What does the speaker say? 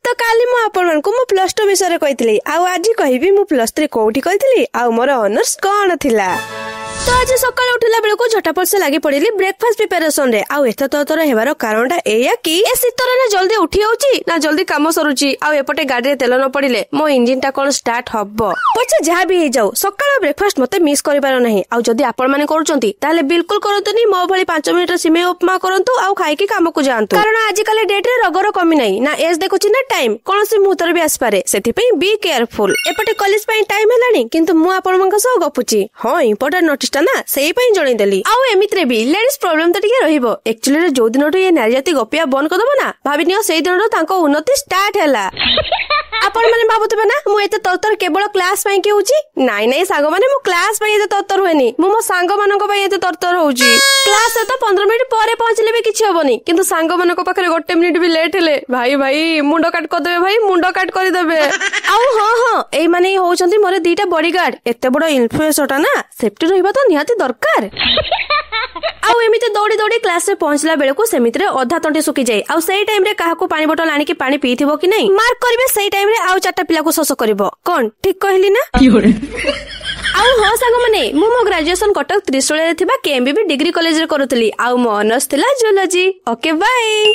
तो काली मु आपण को मु +2 विषय कही आज कहबी मु +3 कोठी कही आ मोर ऑनर्स कौन थिला। तो आज सकाळ उठिला बेलको झटापट से लागि पड़िली ब्रेकफास्ट प्रिपरेशन रे। आ एत तर हेबार कारणटा एया कि ए शीतरे ना जल्दी उठी होउची ना जल्दी काम सरुची। आ एपटे गाड़ी रे तेल न पड़िले मो इंजिन टा कोन स्टार्ट हबो। पछे जहा भी हे जाऊ सकाळ ब्रेकफास्ट मते मिस करिबार नाही। आ जदी आपण माने करूचंती ताले बिल्कुल करंतनी मो भली 5 मिनिट सिमे उपमा करंतु आ खाई के काम को जानतु। कारण आज काले डेट रे रगर कमी नाही ना एज देखुची ना टाइम कोनसी मुहूर्त भी आसपारे। सेति पई बी केयरफुल। एपटे कॉलेज पई टाइम हेलानी किंतु मु आपण मनका सह गपुची। हां इंपोर्टेंट नोटिस ना सेही पई जणी देली। आउ एमित्रे भी लेडीज प्रॉब्लम त टिके रहिबो। एक्चुअली रे जो दिनटो ये नारी जाति गपिया बंद कर दबो ना भाबिनियो सेही दिनटो तांको उन्नति स्टार्ट हैला। आपण माने भाबुतबे ना मु एते तरतर केवल क्लास पई के होची। नाइ नाइ सागो माने मु क्लास पई एते तरतर होएनी मु मो सांग मानको पई एते तरतर होउची। क्लास तो 15 मिनिट परे पहुंचले भी किछि होबनी किंतु सांग मानको पाखरे 1 मिनिट भी लेट हेले भाई भाई मुंडो काट कर देबे। भाई मुंडो काट कर देबे। आउ हां हां एई माने होउचंती मोरे दीटा बॉडीगार्ड। एते बड़ इन्फ्लुएंसरटा ना सेफ्टी रहिबा तो निहाती दरकार। आउ एमिते दौड़ी दौड़ी क्लास रे पहुंचला बेलको सेमिति रे अधा तंटी सुकी जाय। आउ सेही टाइम रे काहाको पानी बोतल आनी के पानी पीथिबो कि नहीं मार्क करबे। सेही टाइम रे आउ 4टा पिला को शोष करबो। कोन ठीक कहली ना। आउ हो सांग माने मो ग्रेजुएशन कटक त्रिशूल रे थिबा केएमबीबी डिग्री कॉलेज रे करूतली। आउ मो ऑनर्स थिला जूलॉजी। Okay bye.